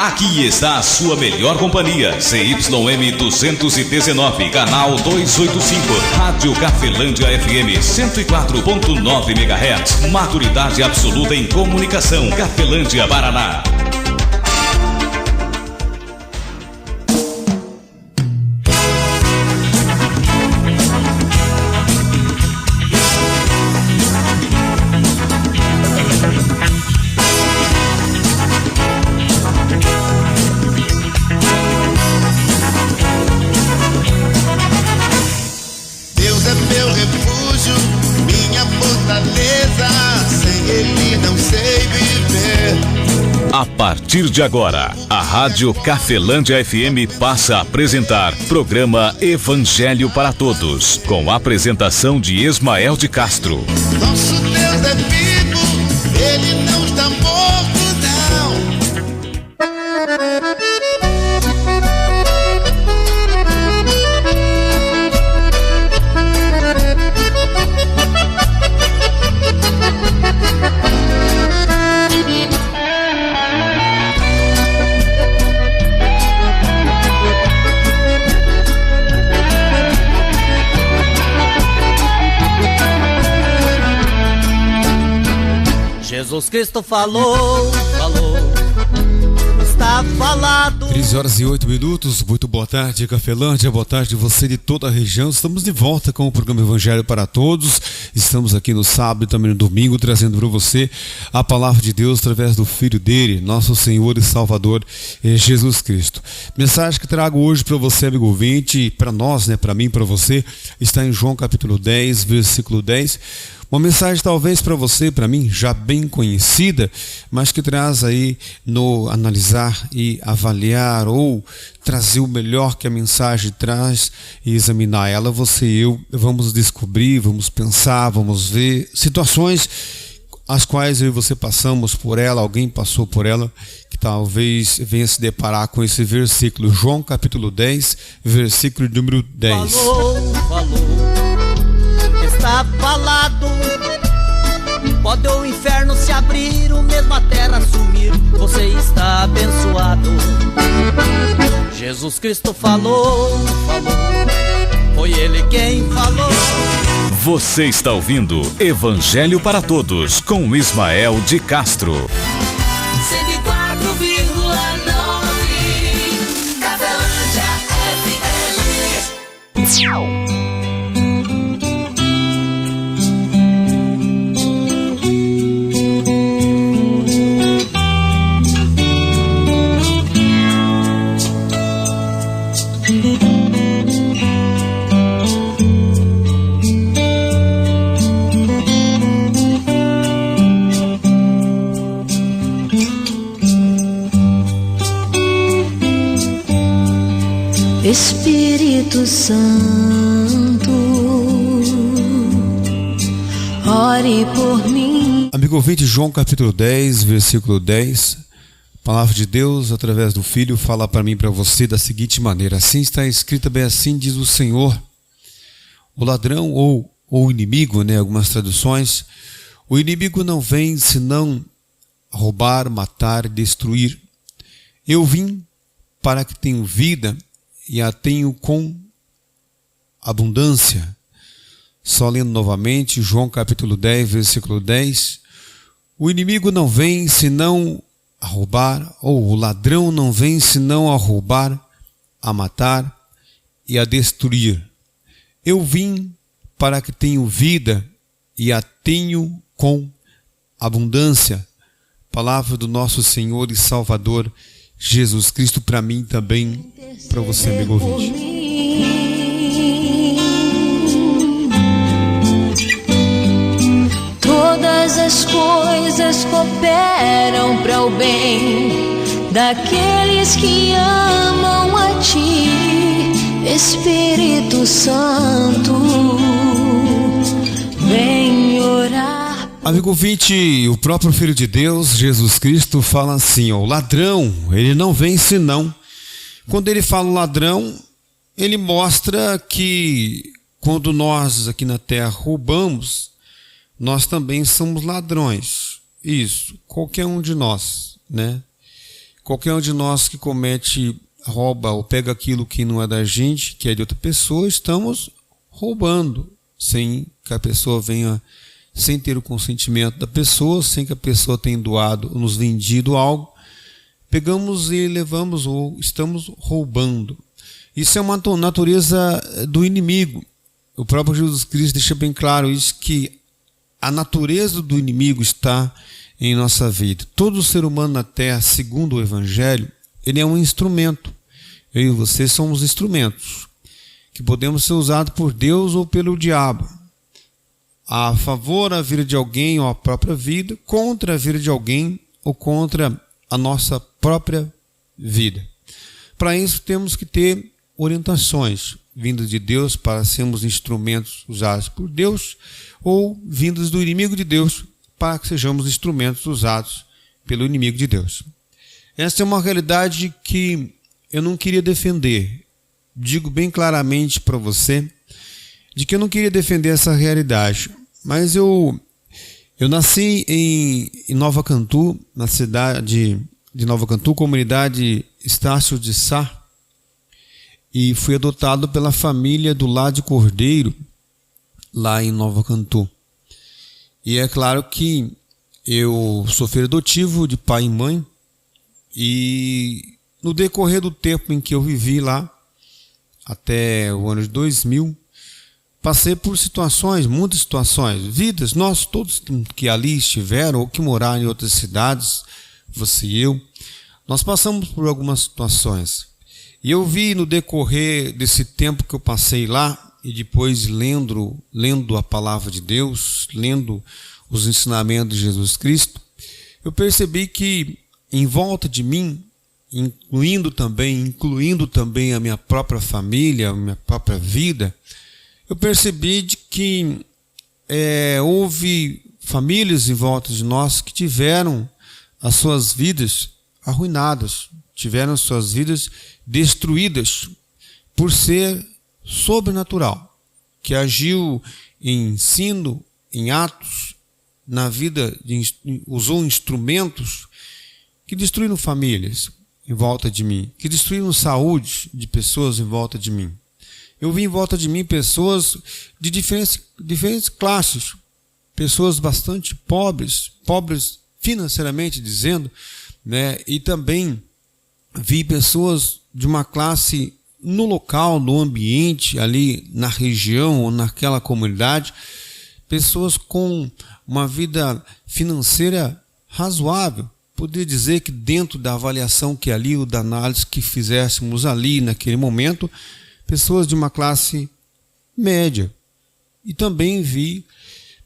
Aqui está a sua melhor companhia, ZYM 219, canal 285, Rádio Cafelândia FM 104.9 MHz, maturidade absoluta em comunicação, Cafelândia, Paraná. A partir de agora, a Rádio Cafelândia FM passa a apresentar programa Evangelho para Todos, com a apresentação de Ismael de Castro. Nosso Deus é vivo, Ele não está morto, não. Jesus Cristo falou, está falado. 13h08, muito boa tarde, Cafelândia, boa tarde você de toda a região. Estamos de volta com o programa Evangelho para Todos. Estamos aqui no sábado e também no domingo, trazendo para você a palavra de Deus através do Filho dele, nosso Senhor e Salvador, Jesus Cristo. Mensagem que trago hoje para você, amigo ouvinte, para nós, para mim, para você, está em João capítulo 10, versículo 10. Uma mensagem talvez para você, para mim, já bem conhecida, mas que traz aí no analisar e avaliar ou trazer o melhor que a mensagem traz e examinar ela. Você e eu vamos descobrir, vamos pensar, vamos ver situações as quais eu e você passamos por ela, alguém passou por ela, que talvez venha se deparar com esse versículo. João capítulo 10, versículo número 10. Falou. Está falado. Pode o inferno se abrir, o mesmo a terra sumir, você está abençoado. Jesus Cristo falou, foi Ele quem falou. Você está ouvindo Evangelho para Todos, com Ismael de Castro. 104,9 Cafelândia FM. Espírito Santo, ore por mim. Amigo ouvinte, João capítulo 10, versículo 10, a palavra de Deus através do Filho fala para mim e para você da seguinte maneira: assim está escrita, bem assim diz o Senhor. O ladrão ou o inimigo, algumas traduções, o inimigo não vem senão roubar, matar e destruir. Eu vim para que tenham vida e a tenho com abundância. Só lendo novamente, João capítulo 10, versículo 10. O inimigo não vem senão a roubar, ou o ladrão não vem senão a roubar, a matar e a destruir. Eu vim para que tenham vida e a tenho com abundância. Palavra do nosso Senhor e Salvador Jesus Cristo, para mim também, para você, amigo ouvinte. Todas as coisas cooperam para o bem daqueles que amam a Ti, Espírito Santo, vem orar. Amigo ouvinte, o próprio Filho de Deus, Jesus Cristo, fala assim: o ladrão, ele não vem senão. Quando ele fala ladrão, ele mostra que quando nós aqui na terra roubamos, nós também somos ladrões. Isso, qualquer um de nós, qualquer um de nós que rouba ou pega aquilo que não é da gente, que é de outra pessoa, estamos roubando, sem que a pessoa venha, sem ter o consentimento da pessoa, sem que a pessoa tenha doado ou nos vendido algo, pegamos e levamos ou estamos roubando. Isso é uma natureza do inimigo. O próprio Jesus Cristo deixa bem claro isso, que a natureza do inimigo está em nossa vida. Todo ser humano na Terra, segundo o Evangelho, ele é um instrumento. Eu e você somos instrumentos que podemos ser usados por Deus ou pelo diabo, a favor da vida de alguém ou a própria vida, contra a vida de alguém ou contra a nossa própria vida. Para isso temos que ter orientações vindas de Deus para sermos instrumentos usados por Deus, ou vindas do inimigo de Deus para que sejamos instrumentos usados pelo inimigo de Deus. Essa é uma realidade que eu não queria defender. Digo bem claramente para você de que eu não queria defender essa realidade. Mas eu nasci em Nova Cantu, na cidade de Nova Cantu, comunidade Estácio de Sá, e fui adotado pela família do Lá de Cordeiro, lá em Nova Cantu. E é claro que eu sou filho adotivo de pai e mãe, e no decorrer do tempo em que eu vivi lá, até o ano de 2000, passei por situações, muitas situações, vidas, nós todos que ali estiveram ou que moraram em outras cidades, você e eu, nós passamos por algumas situações. E eu vi no decorrer desse tempo que eu passei lá, e depois lendo a palavra de Deus, lendo os ensinamentos de Jesus Cristo, eu percebi que em volta de mim, incluindo também a minha própria família, a minha própria vida, eu percebi de que houve famílias em volta de nós que tiveram as suas vidas arruinadas, tiveram as suas vidas destruídas por ser sobrenatural, que agiu em ensino, em atos, na vida, usou instrumentos que destruíram famílias em volta de mim, que destruíram saúde de pessoas em volta de mim. Eu vi em volta de mim pessoas de diferentes classes, pessoas bastante pobres financeiramente dizendo, né? E também vi pessoas de uma classe no local, no ambiente, ali na região ou naquela comunidade, pessoas com uma vida financeira razoável. Poderia dizer que dentro da avaliação que ali, ou da análise que fizéssemos ali naquele momento, pessoas de uma classe média. E também vi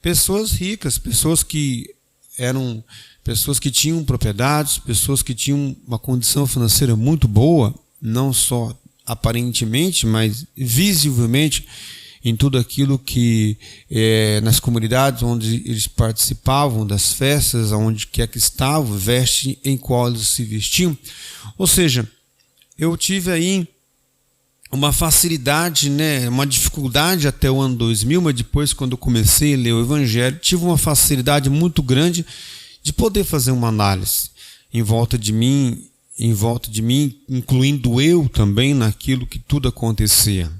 pessoas ricas, pessoas que tinham propriedades, pessoas que tinham uma condição financeira muito boa, não só aparentemente, mas visivelmente em tudo aquilo que nas comunidades onde eles participavam das festas, onde quer que estavam, veste em qual eles se vestiam. Ou seja, eu tive aí uma facilidade, né, uma dificuldade até o ano 2000, mas depois, quando eu comecei a ler o Evangelho, tive uma facilidade muito grande de poder fazer uma análise em volta de mim, incluindo eu também naquilo que tudo acontecia.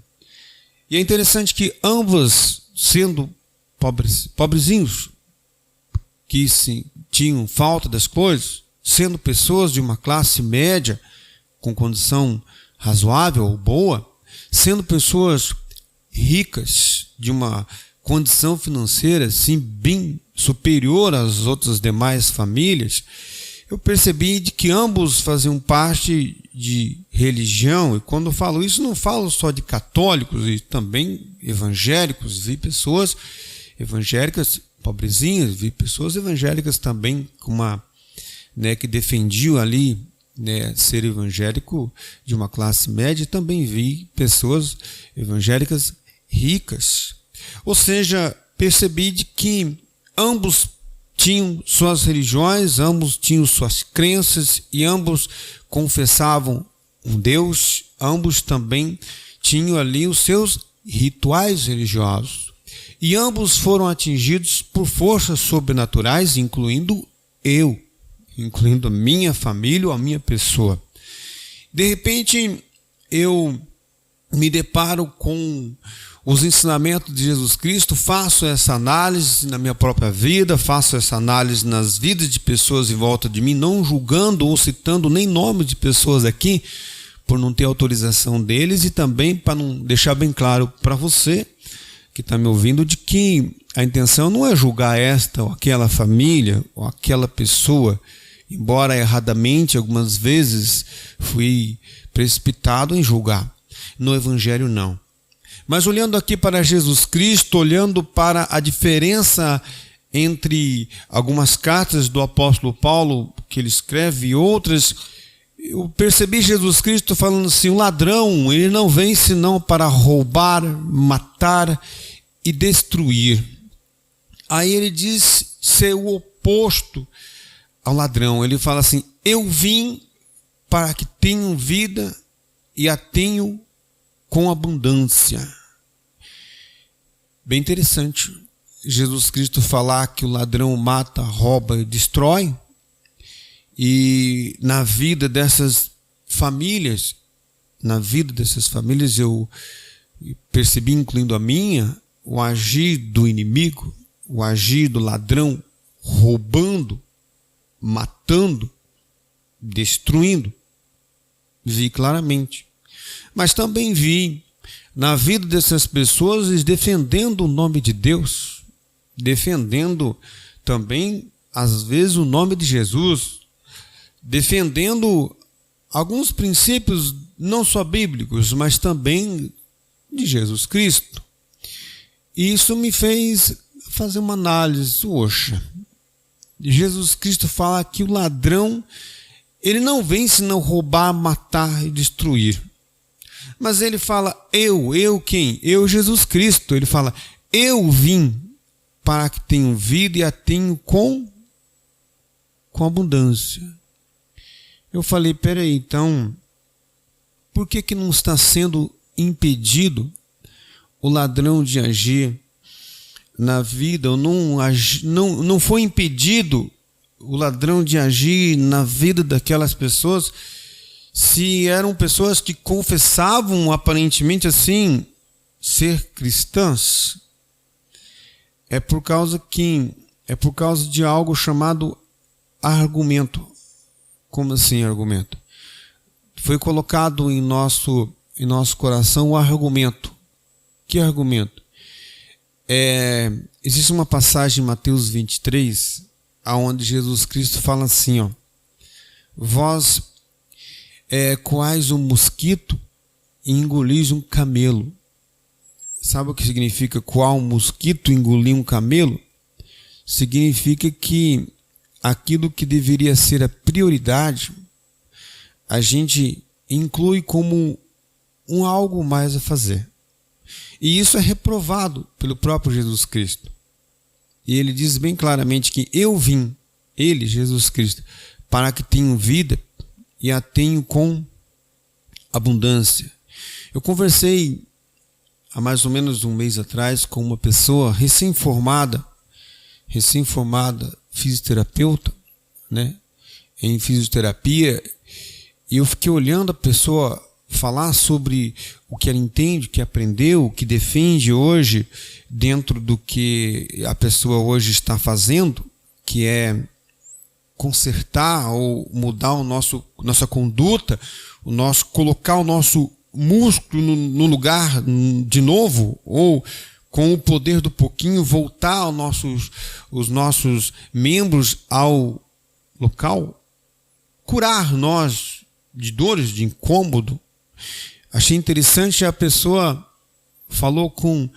E é interessante que ambos, sendo pobrezinhos, que tinham falta das coisas, sendo pessoas de uma classe média, com condição razoável ou boa, sendo pessoas ricas, de uma condição financeira assim, bem superior às outras demais famílias, eu percebi de que ambos faziam parte de religião, e quando eu falo isso, não falo só de católicos, e também evangélicos. Vi pessoas evangélicas pobrezinhas, vi pessoas evangélicas também que defendiam ali, né, ser evangélico de uma classe média, e também vi pessoas evangélicas ricas. Ou seja, percebi de que ambos tinham suas religiões, ambos tinham suas crenças e ambos confessavam um Deus, ambos também tinham ali os seus rituais religiosos. E ambos foram atingidos por forças sobrenaturais, incluindo eu. incluindo a minha família ou a minha pessoa. De repente, eu me deparo com os ensinamentos de Jesus Cristo, faço essa análise na minha própria vida, faço essa análise nas vidas de pessoas em volta de mim, não julgando ou citando nem nome de pessoas aqui, por não ter autorização deles, e também para não deixar bem claro para você que está me ouvindo de que a intenção não é julgar esta ou aquela família ou aquela pessoa, embora erradamente algumas vezes fui precipitado em julgar. No Evangelho não. Mas olhando aqui para Jesus Cristo, olhando para a diferença entre algumas cartas do apóstolo Paulo que ele escreve e outras, eu percebi Jesus Cristo falando assim: o ladrão, ele não vem senão para roubar, matar e destruir. Aí ele diz ser o oposto ao ladrão. Ele fala assim: eu vim para que tenham vida e a tenham com abundância. Bem interessante Jesus Cristo falar que o ladrão mata, rouba e destrói. E na vida dessas famílias, eu percebi, incluindo a minha, o agir do inimigo, o agir do ladrão, roubando, matando, destruindo. Vi claramente. Mas também vi na vida dessas pessoas defendendo o nome de Deus, defendendo também, às vezes, o nome de Jesus, defendendo alguns princípios não só bíblicos, mas também de Jesus Cristo. E isso me fez fazer uma análise. Poxa, Jesus Cristo fala que o ladrão, ele não vem senão roubar, matar e destruir. Mas ele fala, eu quem? Eu, Jesus Cristo. Ele fala, eu vim para que tenham vida e a tenham com abundância. Eu falei, peraí, então, por que não está sendo impedido o ladrão de agir na vida? Ou não foi impedido o ladrão de agir na vida daquelas pessoas, se eram pessoas que confessavam aparentemente assim ser cristãs? É por causa de algo chamado argumento. Como assim argumento? Foi colocado em nosso coração o argumento. Que argumento? Existe uma passagem em Mateus 23, onde Jesus Cristo fala assim, ó: vós coais um mosquito e engolis um camelo. Sabe o que significa coar um mosquito e engolir um camelo? Significa que aquilo que deveria ser a prioridade, a gente inclui como algo mais a fazer. E isso é reprovado pelo próprio Jesus Cristo. E ele diz bem claramente que eu vim, ele, Jesus Cristo, para que tenham vida e a tenham com abundância. Eu conversei há mais ou menos um mês atrás com uma pessoa recém-formada, fisioterapeuta, né, em fisioterapia, e eu fiquei olhando a pessoa falar sobre o que ela entende, o que aprendeu, o que defende hoje dentro do que a pessoa hoje está fazendo, que é consertar ou mudar nossa conduta, colocar o nosso músculo no lugar de novo, ou com o poder do pouquinho voltar os nossos membros ao local, curar nós de dores, de incômodo. Achei interessante, a pessoa falou com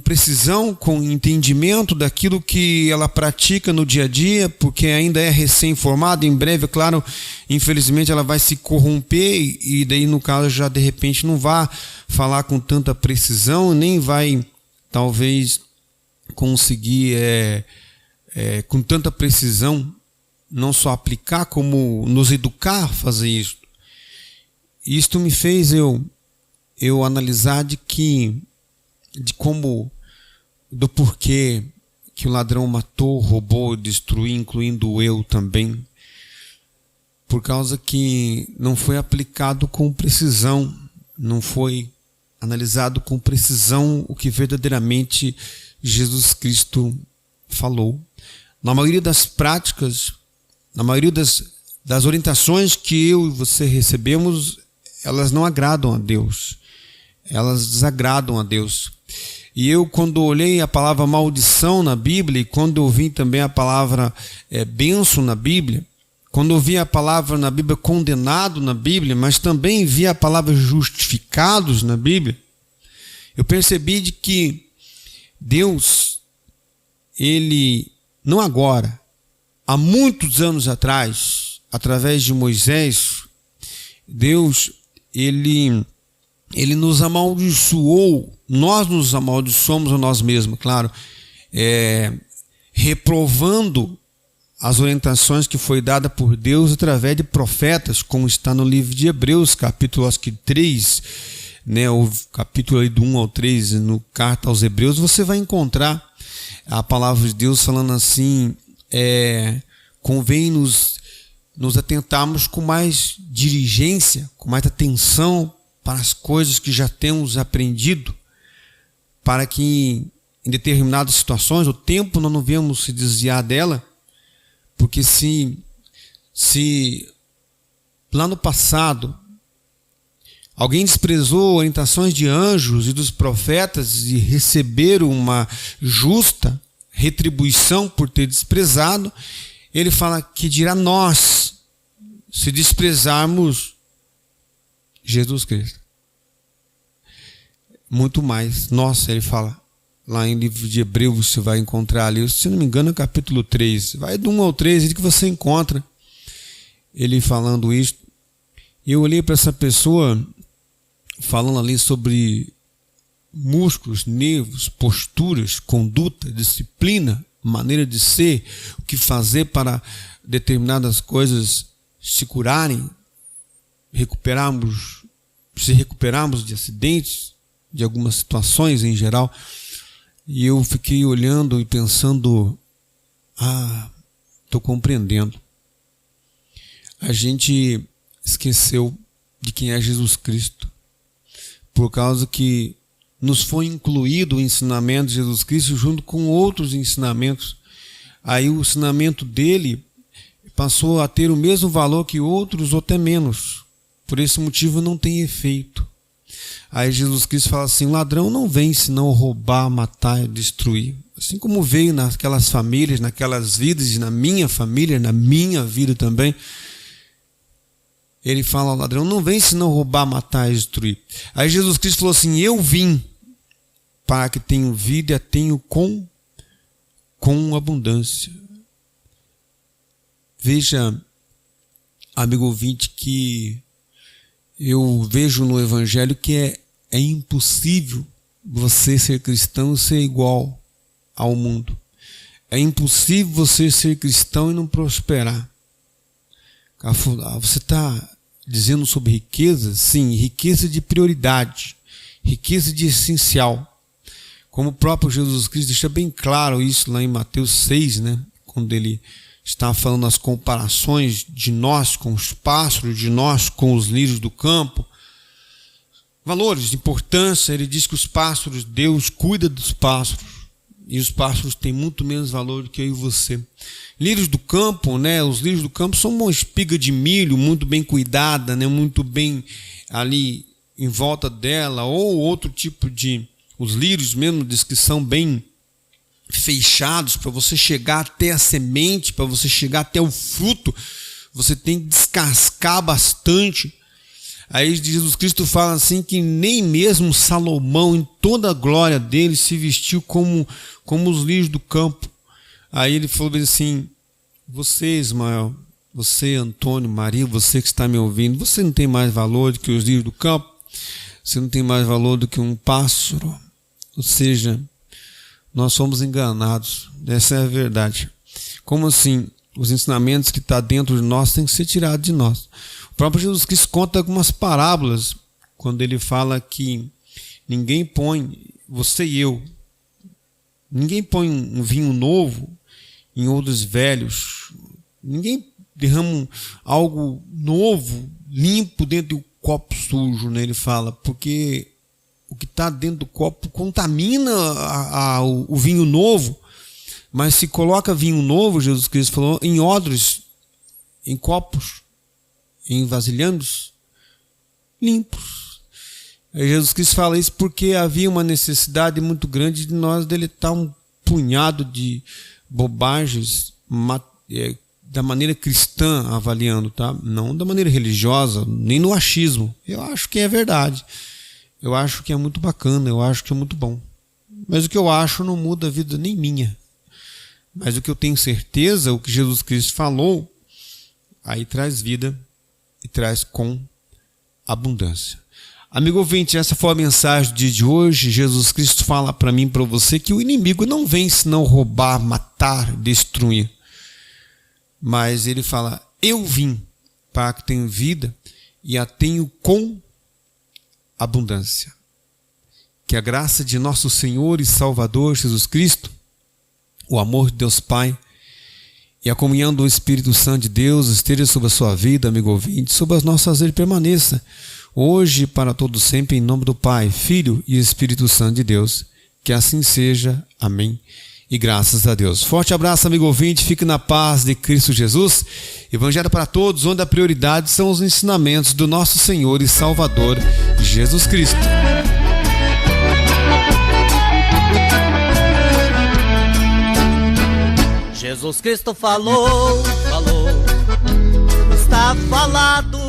precisão, com entendimento daquilo que ela pratica no dia a dia, porque ainda é recém-formada. Em breve, claro, infelizmente ela vai se corromper e daí no caso já de repente não vai falar com tanta precisão, nem vai talvez conseguir com tanta precisão não só aplicar como nos educar a fazer isso. Isto me fez eu analisar do porquê que o ladrão matou, roubou, destruiu, incluindo eu também. por causa que não foi aplicado com precisão, não foi analisado com precisão o que verdadeiramente Jesus Cristo falou. Na maioria das práticas, na maioria das orientações que eu e você recebemos, elas não agradam a Deus, elas desagradam a Deus. E eu, quando olhei a palavra maldição na Bíblia, e quando eu vi também a palavra bênção na Bíblia, quando eu vi a palavra na Bíblia condenado na Bíblia, mas também vi a palavra justificados na Bíblia, eu percebi de que Deus, Ele, não agora, há muitos anos atrás, através de Moisés, Deus, Ele nos amaldiçoou, nós nos amaldiçoamos a nós mesmos, claro, reprovando as orientações que foi dada por Deus através de profetas, como está no livro de Hebreus, capítulo acho que 3, né, o capítulo aí do 1 ao 3, no carta aos Hebreus, você vai encontrar a palavra de Deus falando assim, convém nos atentarmos com mais diligência, com mais atenção para as coisas que já temos aprendido, para que em determinadas situações, o tempo nós não venhamos se desviar dela, porque se lá no passado alguém desprezou orientações de anjos e dos profetas e receberam uma justa retribuição por ter desprezado, ele fala que dirá nós, se desprezarmos Jesus Cristo. Muito mais. Nossa, ele fala, lá em livro de Hebreus você vai encontrar ali, se não me engano, no capítulo 3. Vai do 1 ao 3, que você encontra ele falando isso. E eu olhei para essa pessoa falando ali sobre músculos, nervos, posturas, conduta, disciplina, maneira de ser, o que fazer para determinadas coisas se curarem, se recuperarmos de acidentes, de algumas situações em geral. E eu fiquei olhando e pensando, estou compreendendo. A gente esqueceu de quem é Jesus Cristo, por causa que nos foi incluído o ensinamento de Jesus Cristo junto com outros ensinamentos. Aí o ensinamento dele passou a ter o mesmo valor que outros ou até menos. Por esse motivo não tem efeito. Aí Jesus Cristo fala assim, o ladrão não vem senão roubar, matar e destruir. Assim como veio naquelas famílias, naquelas vidas, e na minha família, na minha vida também. Ele fala, o ladrão não vem senão roubar, matar e destruir. Aí Jesus Cristo falou assim, eu vim para que tenham vida e a tenham com abundância. Veja, amigo ouvinte, que eu vejo no Evangelho que é impossível você ser cristão e ser igual ao mundo. É impossível você ser cristão e não prosperar. Você está dizendo sobre riqueza? Sim, riqueza de prioridade, riqueza de essencial. Como o próprio Jesus Cristo deixa bem claro isso lá em Mateus 6, né? Quando ele está falando as comparações de nós com os pássaros, de nós com os lírios do campo. Valores de importância, ele diz que os pássaros, Deus cuida dos pássaros, e os pássaros têm muito menos valor do que eu e você. Lírios do campo, né? Os lírios do campo são uma espiga de milho muito bem cuidada, né? Muito bem ali em volta dela, ou outro tipo de... Os lírios mesmo diz que são bem fechados, para você chegar até a semente, para você chegar até o fruto, você tem que descascar bastante. Aí Jesus Cristo fala assim que nem mesmo Salomão, em toda a glória dele, se vestiu como os lírios do campo. Aí ele falou assim, você Ismael, você Antônio, Maria, você que está me ouvindo, você não tem mais valor do que os lírios do campo? Você não tem mais valor do que um pássaro? Ou seja, nós somos enganados, essa é a verdade. Como assim? Os ensinamentos que estão dentro de nós têm que ser tirados de nós. O próprio Jesus Cristo conta algumas parábolas, quando ele fala que ninguém põe, você e eu, ninguém põe um vinho novo em odres velhos. Ninguém derrama algo novo, limpo dentro do copo sujo, né? Ele fala, porque o que está dentro do copo contamina o vinho novo, mas se coloca vinho novo, Jesus Cristo falou, em odres, em copos, em vasilhames limpos. Aí Jesus Cristo fala isso porque havia uma necessidade muito grande de nós deletar um punhado de bobagens da maneira cristã, avaliando, tá? Não da maneira religiosa, nem no achismo. Eu acho que é verdade. Eu acho que é muito bacana, eu acho que é muito bom. Mas o que eu acho não muda a vida nem minha. Mas o que eu tenho certeza, o que Jesus Cristo falou, aí traz vida e traz com abundância. Amigo ouvinte, essa foi a mensagem de hoje. Jesus Cristo fala para mim e para você que o inimigo não vem senão roubar, matar, destruir. Mas ele fala, eu vim para que tenha vida e a tenho com abundância. Que a graça de nosso Senhor e Salvador Jesus Cristo, o amor de Deus Pai e a comunhão do Espírito Santo de Deus esteja sobre a sua vida, amigo ouvinte, sobre as nossas vidas, permaneça hoje e para todo sempre, em nome do Pai, Filho e Espírito Santo de Deus. Que assim seja. Amém. E graças a Deus. Forte abraço, amigo ouvinte. Fique na paz de Cristo Jesus. Evangelho para todos, onde a prioridade são os ensinamentos do nosso Senhor e Salvador Jesus Cristo. Jesus Cristo falou, está falado.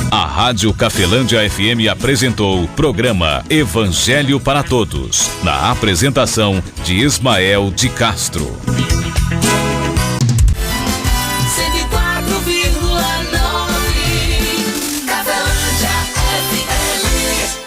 A Rádio Cafelândia FM apresentou o programa Evangelho para Todos, na apresentação de Ismael de Castro. 104,9 Cafelândia FM.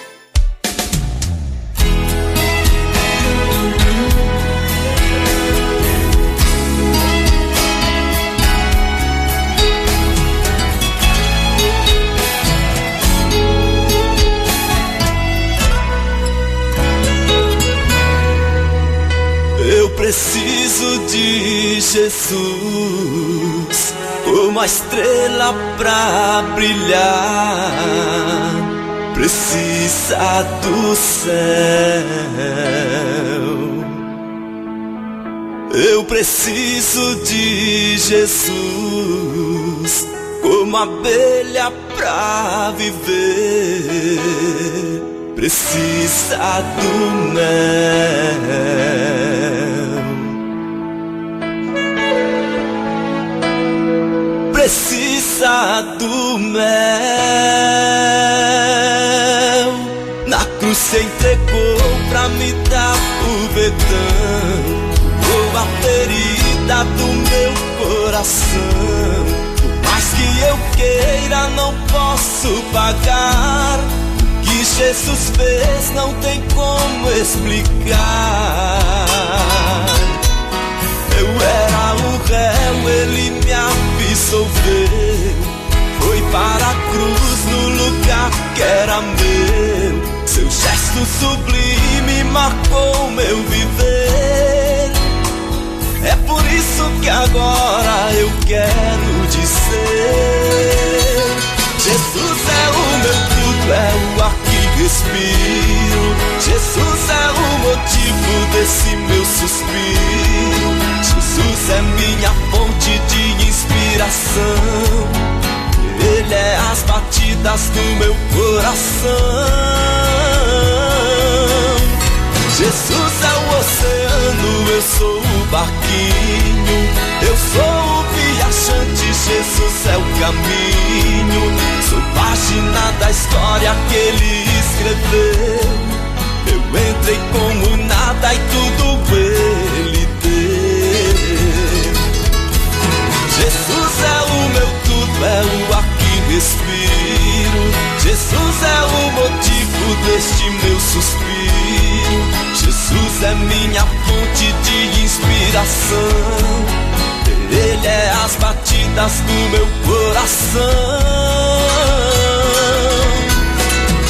Eu preciso de Jesus, uma estrela pra brilhar, precisa do céu. Eu preciso de Jesus, como abelha pra viver, precisa do mel. Precisa do mel. Na cruz se entregou pra me dar o perdão, a ferida do meu coração. Por mais que eu queira, não posso pagar. O que Jesus fez não tem como explicar. Eu era o réu, ele me absolveu. Foi para a cruz no lugar que era meu. Seu gesto sublime marcou meu viver. É por isso que agora eu quero dizer: Jesus é o meu tudo, é o ar que respiro. Jesus é o motivo desse meu suspiro. Jesus é minha fonte de inspiração. Ele é as batidas do meu coração. Jesus é o oceano, eu sou o barquinho. Eu sou o viajante, Jesus é o caminho. Sou página da história que ele escreveu. Eu entrei como nada e tudo ele deu. Jesus é o meu tudo, é o ar que respiro. Jesus é o motivo deste meu suspiro. Jesus é minha fonte de inspiração. Ele é as batidas do meu coração.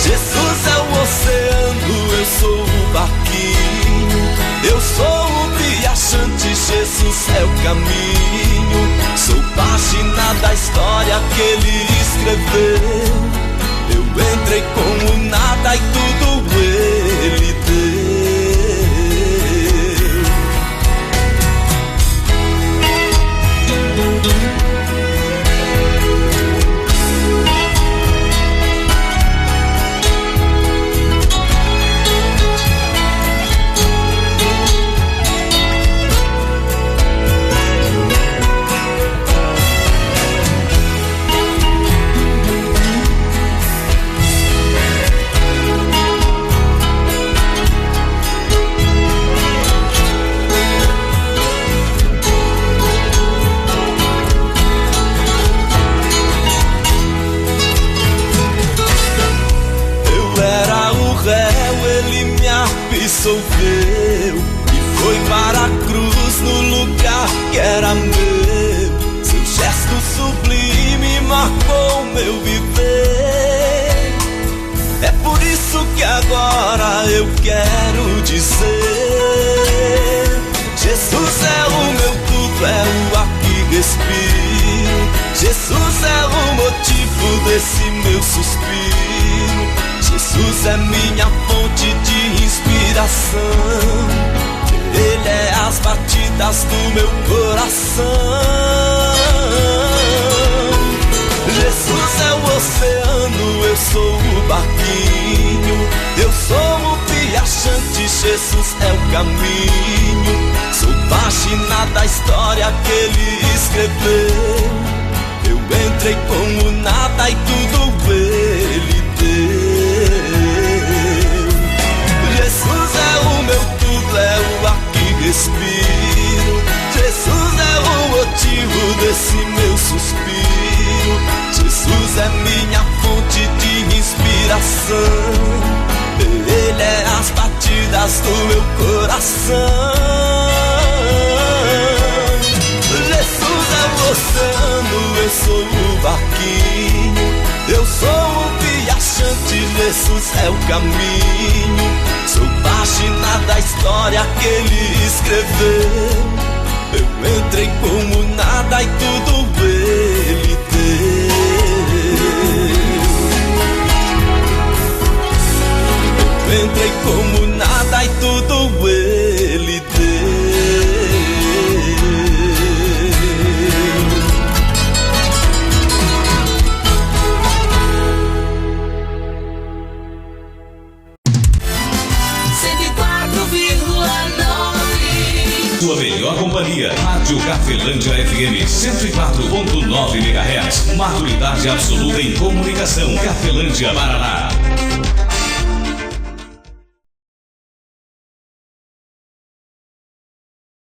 Jesus é o oceano, eu sou o barquinho. Eu sou o viajante, viajante, Jesus é o caminho. Sou página da história que ele escreveu. Eu entrei como nada e tudo ele deu. Absolveu e foi para a cruz no lugar que era meu. Seu gesto sublime marcou meu viver. É por isso que agora eu quero dizer: Jesus é o meu tudo, é o ar que respiro. Jesus é o motivo desse meu suspiro. Jesus é minha fonte de inspiração. Ele é as batidas do meu coração. Jesus é o oceano, eu sou o barquinho. Eu sou o viajante, Jesus é o caminho. Sou página da história que ele escreveu. Eu entrei como nada e tudo ele deu. Jesus é o meu tudo, é o ar que respiro. Jesus é o motivo desse meu suspiro. Jesus é minha fonte de inspiração. Ele é as batidas do meu coração. Jesus é o oceano, eu sou o barquinho. Eu sou o viajante, Jesus é o caminho. Sou página da história que ele escreveu. Eu entrei como nada e tudo ele deu. Eu entrei como nada e tudo ele deu. Sua melhor companhia, Rádio Cafelândia FM 104.9 MHz. Maturidade absoluta em comunicação. Cafelândia, Paraná.